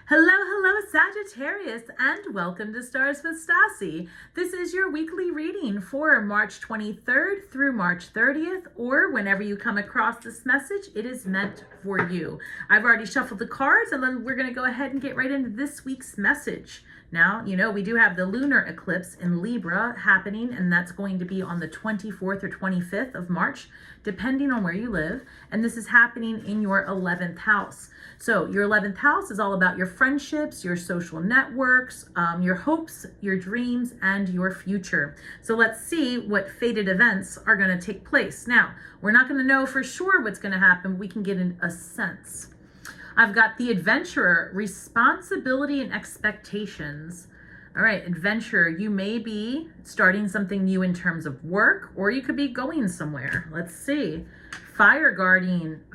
Hello, Sagittarius, and welcome to Stars with Stasi. This is your weekly reading for March 23rd through March 30th, or whenever you come across this message, it is meant for you. I've already shuffled the cards, and then we're going to go ahead and get right into this week's message. Now, we do have the lunar eclipse in Libra happening, and that's going to be on the 24th or 25th of March, depending on where you live. And this is happening in your 11th house. So your 11th house is all about your friendships, your social networks, your hopes, your dreams, and your future. So let's see what fated events are going to take place. Now, we're not going to know for sure what's going to happen, but we can get a sense. I've got the adventurer, responsibility and expectations. All right, adventurer, you may be starting something new in terms of work, or you could be going somewhere. Let's see. Fire guardian,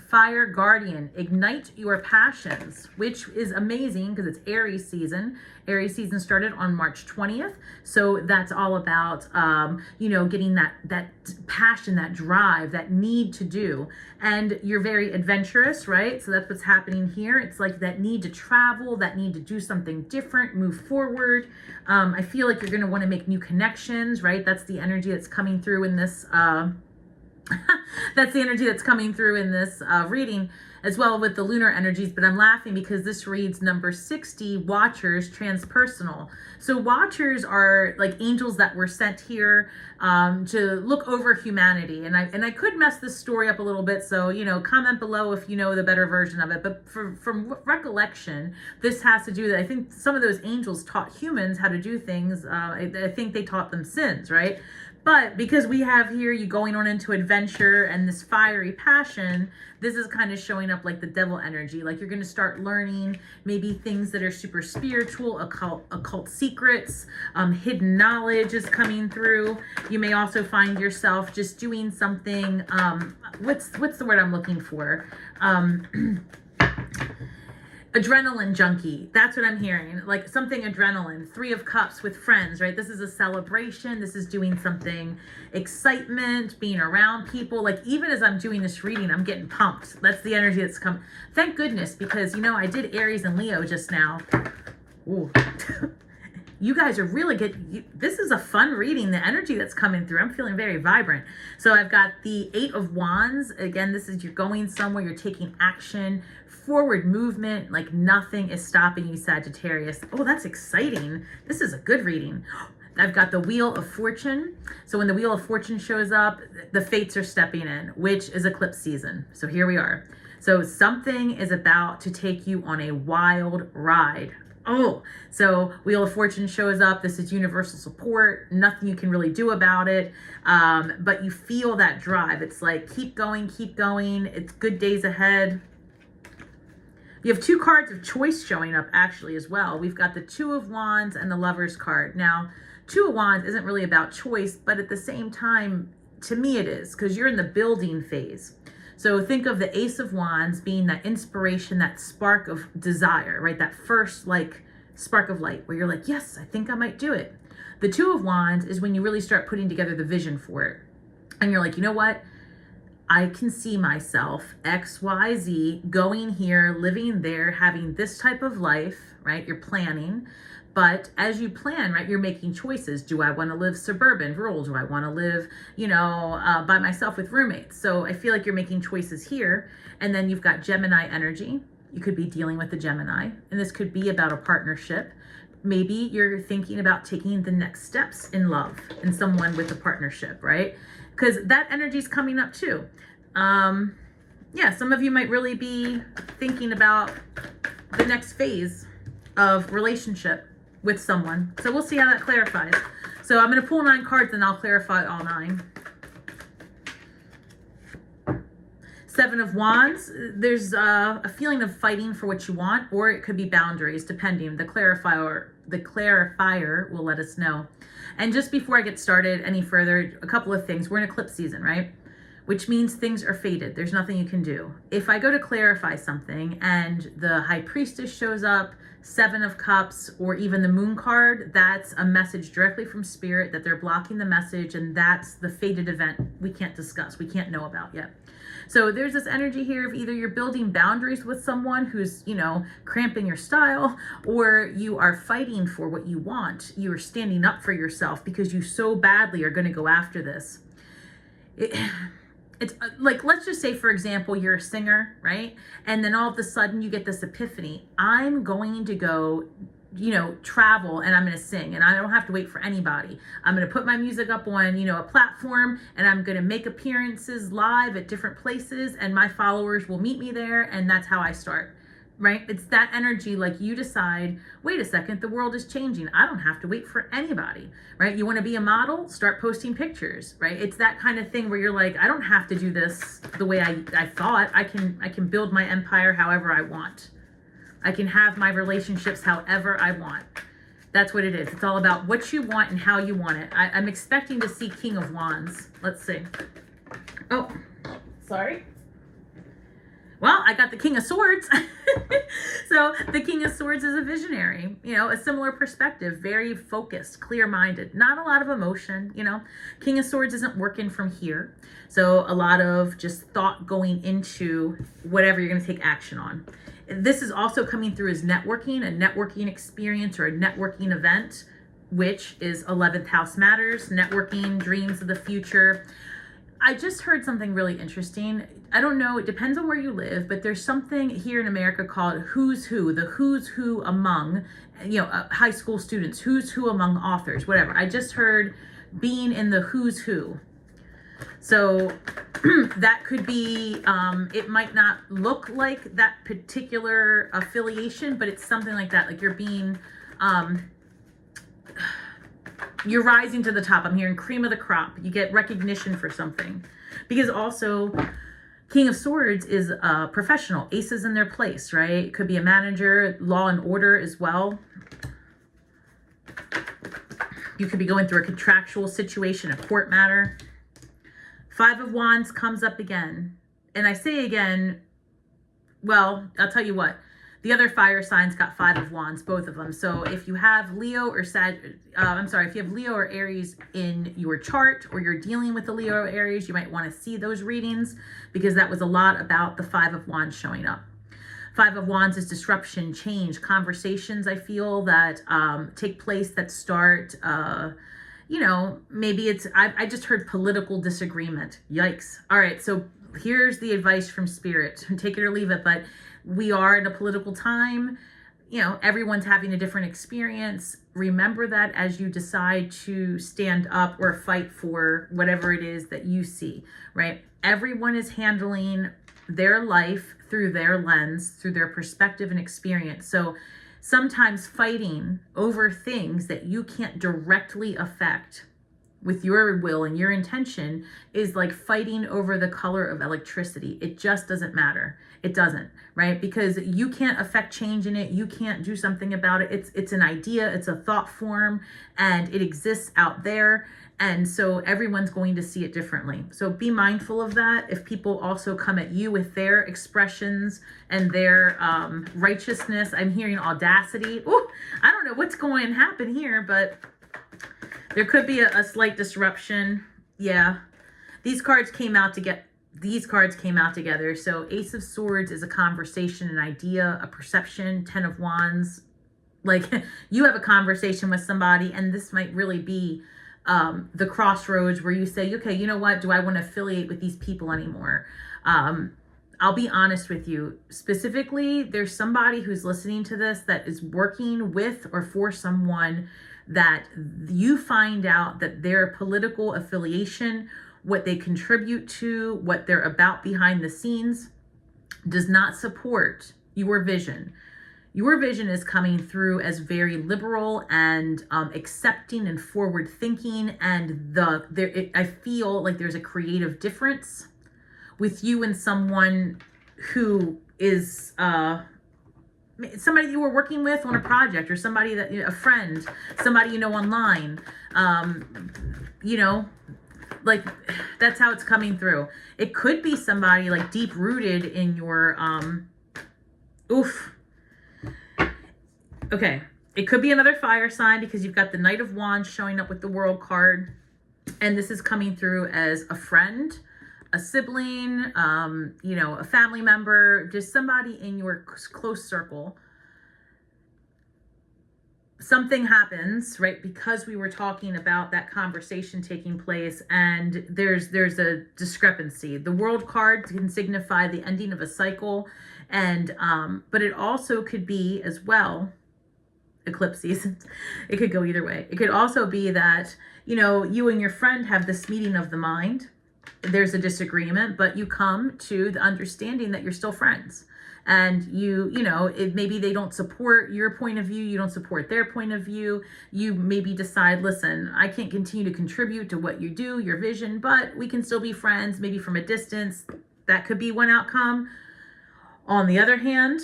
ignite your passions, which is amazing because it's Aries season. Aries season started on March 20th. So that's all about, getting that passion, that drive, that need to do. And you're very adventurous, right? So that's what's happening here. It's like that need to travel, that need to do something different, move forward. I feel like you're going to want to make new connections, right? That's the energy that's coming through in this, that's the energy that's coming through in this reading, as well with the lunar energies. But I'm laughing because this reads number 60, watchers, transpersonal. So watchers are like angels that were sent here to look over humanity. And I could mess this story up a little bit. So, comment below if you know the better version of it. But from recollection, this has to do that. I think some of those angels taught humans how to do things. I think they taught them sins, right? But because we have here you going on into adventure and this fiery passion, this is kind of showing up like the devil energy. Like you're going to start learning maybe things that are super spiritual, occult secrets, hidden knowledge is coming through. You may also find yourself just doing something. What's the word I'm looking for? Adrenaline junkie. That's what I'm hearing. Like something adrenaline. 3 of Cups with friends, right? This is a celebration. This is doing something excitement, being around people. Like even as I'm doing this reading, I'm getting pumped. That's the energy that's come. Thank goodness, because I did Aries and Leo just now. Ooh. You guys are really good. This is a fun reading. The energy that's coming through, I'm feeling very vibrant. So I've got the 8 of Wands. Again, this is you're going somewhere, you're taking action, forward movement, like nothing is stopping you, Sagittarius. Oh, that's exciting. This is a good reading. I've got the Wheel of Fortune. So when the Wheel of Fortune shows up, the fates are stepping in, which is eclipse season. So here we are. So something is about to take you on a wild ride. Oh, so Wheel of Fortune shows up. This is universal support. Nothing you can really do about it. But you feel that drive. It's like, keep going, keep going. It's good days ahead. You have 2 cards of choice showing up actually as well. We've got the 2 of Wands and the Lover's card. Now, 2 of Wands isn't really about choice, but at the same time, to me it is, because you're in the building phase. So think of the Ace of Wands being that inspiration, that spark of desire, right? That first spark of light where you're like, yes, I think I might do it. The 2 of Wands is when you really start putting together the vision for it. And you're like, you know what? I can see myself, X, Y, Z, going here, living there, having this type of life, right? You're planning. But as you plan, right, you're making choices. Do I want to live suburban, rural? Do I want to live, by myself with roommates? So I feel like you're making choices here. And then you've got Gemini energy. You could be dealing with the Gemini. And this could be about a partnership. Maybe you're thinking about taking the next steps in love and someone with a partnership, right? Because that energy is coming up too. Some of you might really be thinking about the next phase of relationship with someone. So we'll see how that clarifies. So I'm going to pull 9 cards and I'll clarify all 9. 7 of Wands. There's a feeling of fighting for what you want, or it could be boundaries, depending. The clarifier will let us know. And just before I get started any further, a couple of things. We're in eclipse season, right? Which means things are fated. There's nothing you can do. If I go to clarify something and the High Priestess shows up, 7 of Cups, or even the Moon card, that's a message directly from Spirit that they're blocking the message, and that's the fated event we can't discuss, we can't know about yet. So there's this energy here of either you're building boundaries with someone who's, you know, cramping your style, or you are fighting for what you want. You are standing up for yourself because you so badly are going to go after this. It's like, let's just say, for example, you're a singer, right? And then all of a sudden you get this epiphany. I'm going to go, you know, travel, and I'm going to sing, and I don't have to wait for anybody. I'm going to put my music up on, you know, a platform, and I'm going to make appearances live at different places, and my followers will meet me there. And that's how I start, right? It's that energy. Like, you decide, wait a second, the world is changing. I don't have to wait for anybody, right? You want to be a model, start posting pictures, right? It's that kind of thing where you're like, I don't have to do this the way I thought. I can build my empire however I want. I can have my relationships however I want. That's what it is. It's all about what you want and how you want it. I'm expecting to see King of Wands. Let's see. Oh, sorry. Well, I got the King of Swords. So the King of Swords is a visionary, you know, a similar perspective, very focused, clear-minded, not a lot of emotion, you know. King of Swords isn't working from here. So a lot of just thought going into whatever you're going to take action on. This is also coming through as networking, a networking experience or a networking event, which is 11th house matters, networking, dreams of the future. I just heard something really interesting. I don't know, it depends on where you live, but there's something here in America called Who's Who, the Who's Who among, you know, high school students, Who's Who among authors, whatever. I just heard being in the Who's Who. So that could be, it might not look like that particular affiliation, but it's something like that. Like, you're being, you're rising to the top. I'm hearing cream of the crop. You get recognition for something. Because also, King of Swords is a professional. Aces in their place, right? It could be a manager, law and order as well. You could be going through a contractual situation, a court matter. Five of Wands comes up again. And I say again, well, I'll tell you what. The other fire signs got Five of Wands, both of them. So if you have Leo or if you have Leo or Aries in your chart, or you're dealing with the Leo or Aries, you might want to see those readings, because that was a lot about the Five of Wands showing up. Five of Wands is disruption, change, conversations, I feel, that take place, that start, you know, maybe it's, I just heard political disagreement. Yikes. All right, so here's the advice from Spirit. Take it or leave it, but we are in a political time. You know, everyone's having a different experience. Remember that as you decide to stand up or fight for whatever it is that you see, right? Everyone is handling their life through their lens, through their perspective and experience. So sometimes fighting over things that you can't directly affect with your will and your intention is like fighting over the color of electricity. It just doesn't matter. It doesn't, right? Because you can't affect change in it. You can't do something about it. It's an idea, it's a thought form, and it exists out there. And so everyone's going to see it differently. So be mindful of that. If people also come at you with their expressions and their righteousness, I'm hearing audacity. Ooh, I don't know what's going to happen here, but there could be a slight disruption. Yeah. These cards came out together. So Ace of Swords is a conversation, an idea, a perception. 10 of Wands. Like, you have a conversation with somebody, and this might really be the crossroads where you say, okay, you know what? Do I want to affiliate with these people anymore? I'll be honest with you. Specifically, there's somebody who's listening to this that is working with or for someone that you find out that their political affiliation, what they contribute to, what they're about behind the scenes, does not support your vision. Your vision is coming through as very liberal and accepting and forward thinking, and I feel like there's a creative difference with you and someone who is somebody you were working with on a project, or somebody that, a friend, somebody you know online. You know, like, that's how it's coming through. It could be somebody like deep rooted in your okay, it could be another fire sign, because you've got the Knight of Wands showing up with the World card, and this is coming through as a friend, a sibling, you know, a family member, just somebody in your close circle. Something happens, right? Because we were talking about that conversation taking place, and there's a discrepancy. The World card can signify the ending of a cycle, and but it also could be as well eclipse season. It could go either way. It could also be that, you know, you and your friend have this meeting of the mind. There's a disagreement, but you come to the understanding that you're still friends. And you know, maybe they don't support your point of view, you don't support their point of view. You maybe decide, listen, I can't continue to contribute to what you do, your vision, but we can still be friends, maybe from a distance. That could be one outcome. On the other hand,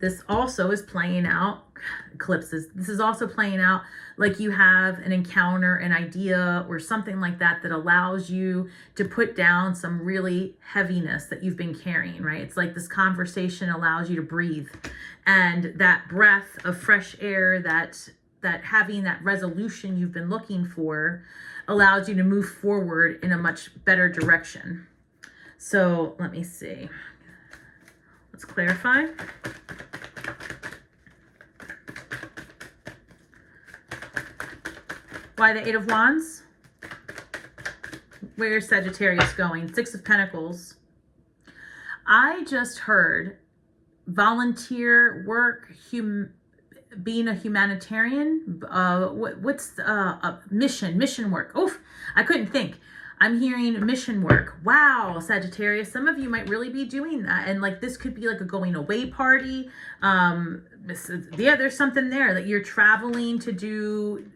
this also is playing out, eclipses, this is also playing out like you have an encounter, an idea, or something like that that allows you to put down some really heaviness that you've been carrying, right? It's like this conversation allows you to breathe, and that breath of fresh air, that having that resolution you've been looking for, allows you to move forward in a much better direction. So let me see. Let's clarify. Why the Eight of Wands? Where's Sagittarius going? Six of Pentacles. I just heard volunteer work, being a humanitarian. What's mission work? Oof, I couldn't think. I'm hearing mission work. Wow, Sagittarius, some of you might really be doing that. And like, this could be like a going away party. Yeah, there's something there that you're traveling to do.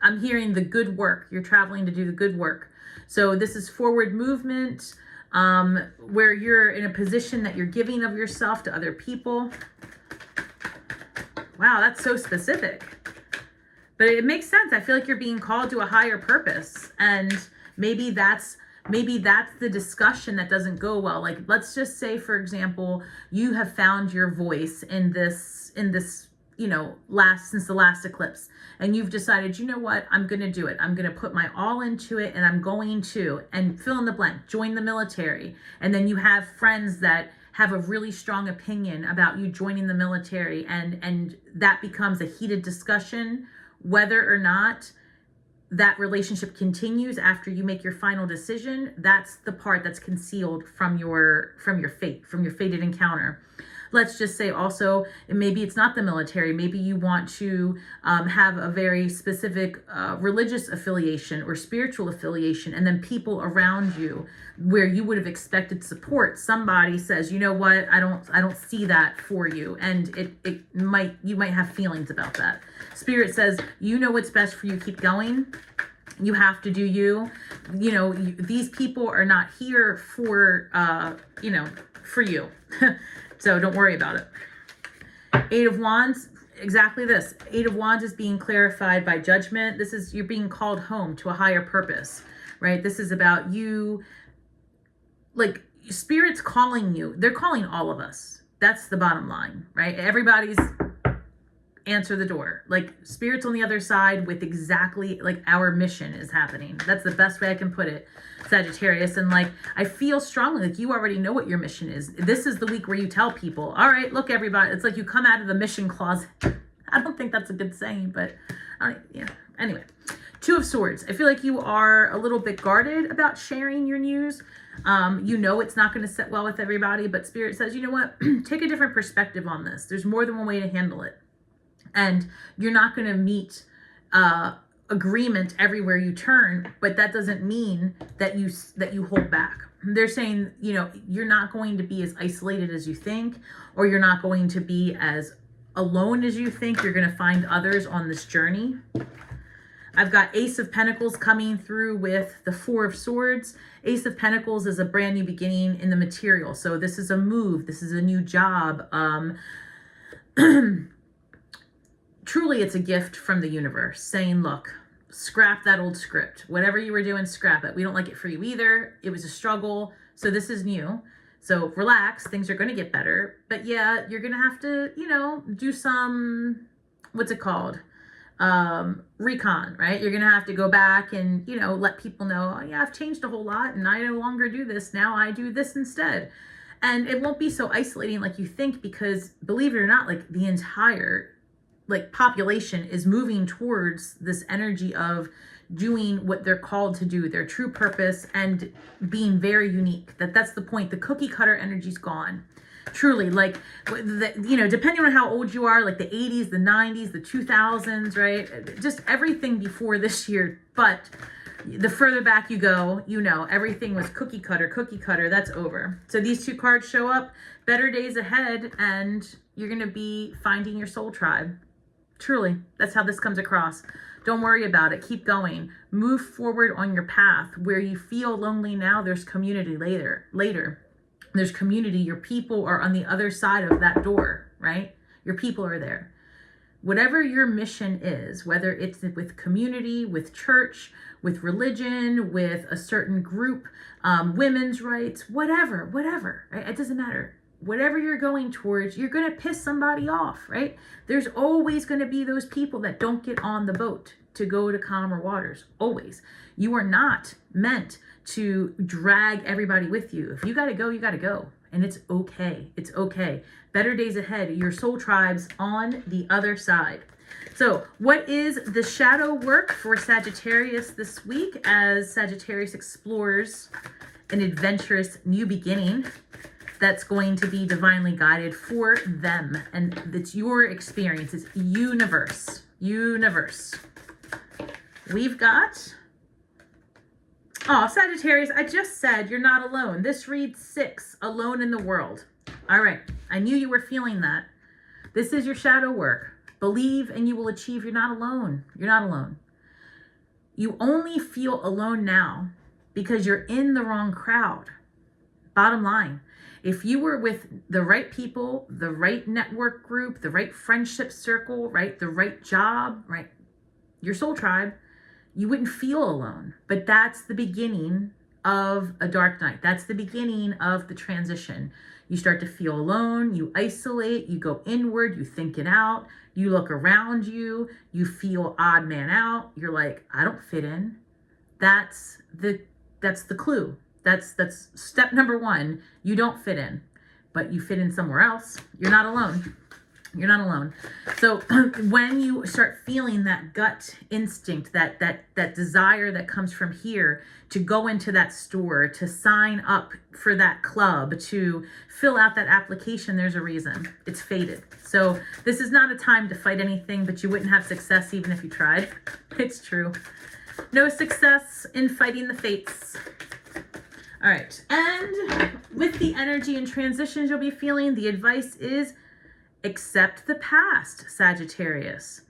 I'm hearing the good work. You're traveling to do the good work. So this is forward movement, where you're in a position that you're giving of yourself to other people. Wow, that's so specific. But it makes sense. I feel like you're being called to a higher purpose. And maybe that's the discussion that doesn't go well. Like, let's just say, for example, you have found your voice in this, you know, since the last eclipse, and you've decided, you know what, I'm going to do it. I'm going to put my all into it, and I'm going to, and fill in the blank, join the military. And then you have friends that have a really strong opinion about you joining the military, and that becomes a heated discussion, whether or not that relationship continues after you make your final decision. That's the part that's concealed from your fate, from your fated encounter. Let's just say also, maybe it's not the military. Maybe you want to have a very specific religious affiliation or spiritual affiliation, and then people around you where you would have expected support, somebody says, you know what, I don't see that for you, and you might have feelings about that. Spirit says, you know what's best for you. Keep going. You have to do you. You know, these people are not here for for you. So don't worry about it. Eight of Wands, exactly this. Eight of Wands is being clarified by judgment. This is, you're being called home to a higher purpose, right? This is about you, like, Spirit's calling you. They're calling all of us. That's the bottom line, right? Everybody's answer the door. Like, Spirit's on the other side with exactly like our mission is happening. That's the best way I can put it, Sagittarius. And like, I feel strongly like you already know what your mission is. This is the week where you tell people, all right, look, everybody, it's like you come out of the mission closet. I don't think that's a good saying, but yeah. Anyway, Two of Swords. I feel like you are a little bit guarded about sharing your news. You know it's not going to sit well with everybody, but Spirit says, you know what, take a different perspective on this. There's more than one way to handle it. And you're not going to meet agreement everywhere you turn, but that doesn't mean that you hold back. They're saying, you know, you're not going to be as isolated as you think, or you're not going to be as alone as you think. You're going to find others on this journey. I've got Ace of Pentacles coming through with the Four of Swords. Ace of Pentacles is a brand new beginning in the material. So this is a move. This is a new job. Truly, it's a gift from the universe saying, look, scrap that old script. Whatever you were doing, scrap it. We don't like it for you either. It was a struggle. So this is new. So relax. Things are going to get better. But yeah, you're going to have to, you know, do some, what's it called? recon, right? You're going to have to go back and, you know, let people know, oh, yeah, I've changed a whole lot and I no longer do this. Now I do this instead. And it won't be so isolating like you think, because believe it or not, like the entire like population is moving towards this energy of doing what they're called to do, their true purpose, and being very unique. That's the point. The cookie cutter energy's gone. Truly, like, you know, depending on how old you are, like the 80s, the 90s, the 2000s, right? Just everything before this year. But the further back you go, you know, everything was cookie cutter. That's over. So these two cards show up, better days ahead, and you're going to be finding your soul tribe. Truly, that's how this comes across. Don't worry about it. Keep going. Move forward on your path. Where you feel lonely now, there's community later. There's community. Your people are on the other side of that door, right? Your people are there. Whatever your mission is, whether it's with community, with church, with religion, with a certain group, women's rights, whatever, right? It doesn't matter. Whatever you're going towards, you're going to piss somebody off, right? There's always going to be those people that don't get on the boat to go to calmer waters. Always. You are not meant to drag everybody with you. If you got to go, you got to go. And it's okay. It's okay. Better days ahead. Your soul tribe's on the other side. So what is the shadow work for Sagittarius this week as Sagittarius explores an adventurous new beginning that's going to be divinely guided for them? And it's your experience. It's universe. We've got, oh, Sagittarius, I just said you're not alone. This reads 6, alone in the world. All right. I knew you were feeling that. This is your shadow work. Believe and you will achieve. You're not alone. You're not alone. You only feel alone now because you're in the wrong crowd. Bottom line. If you were with the right people, the right network group, the right friendship circle, right, the right job, right, your soul tribe, you wouldn't feel alone. But that's the beginning of a dark night. That's the beginning of the transition. You start to feel alone, you isolate, you go inward, you think it out, you look around you, you feel odd man out. You're like, I don't fit in. That's the clue. That's step number 1. You don't fit in, but you fit in somewhere else. You're not alone. You're not alone. So when you start feeling that gut instinct, that desire that comes from here to go into that store, to sign up for that club, to fill out that application, there's a reason. It's fated. So this is not a time to fight anything, but you wouldn't have success even if you tried. It's true. No success in fighting the fates. All right. And with the energy and transitions you'll be feeling, the advice is accept the past, Sagittarius.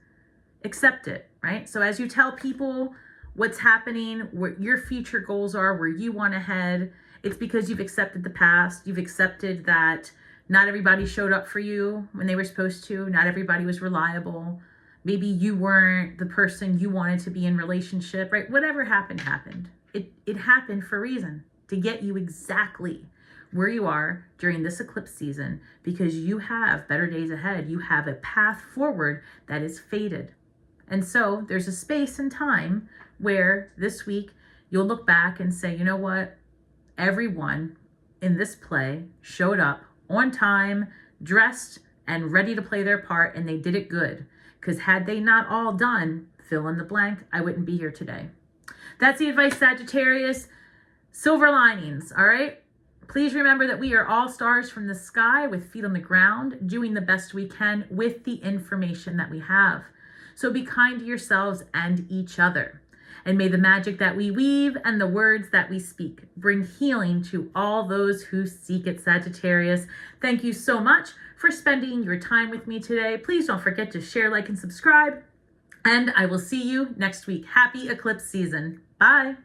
Accept it, right? So as you tell people what's happening, what your future goals are, where you want to head, it's because you've accepted the past. You've accepted that not everybody showed up for you when they were supposed to. Not everybody was reliable. Maybe you weren't the person you wanted to be in relationship, right? Whatever happened, happened. It happened for a reason, to get you exactly where you are during this eclipse season, because you have better days ahead. You have a path forward that is fated. And so there's a space and time where this week you'll look back and say, you know what? Everyone in this play showed up on time, dressed, and ready to play their part, and they did it good. Because had they not all done, fill in the blank, I wouldn't be here today. That's the advice, Sagittarius. Silver linings, all right? Please remember that we are all stars from the sky with feet on the ground, doing the best we can with the information that we have. So be kind to yourselves and each other. And may the magic that we weave and the words that we speak bring healing to all those who seek it, Sagittarius. Thank you so much for spending your time with me today. Please don't forget to share, like, and subscribe. And I will see you next week. Happy eclipse season. Bye.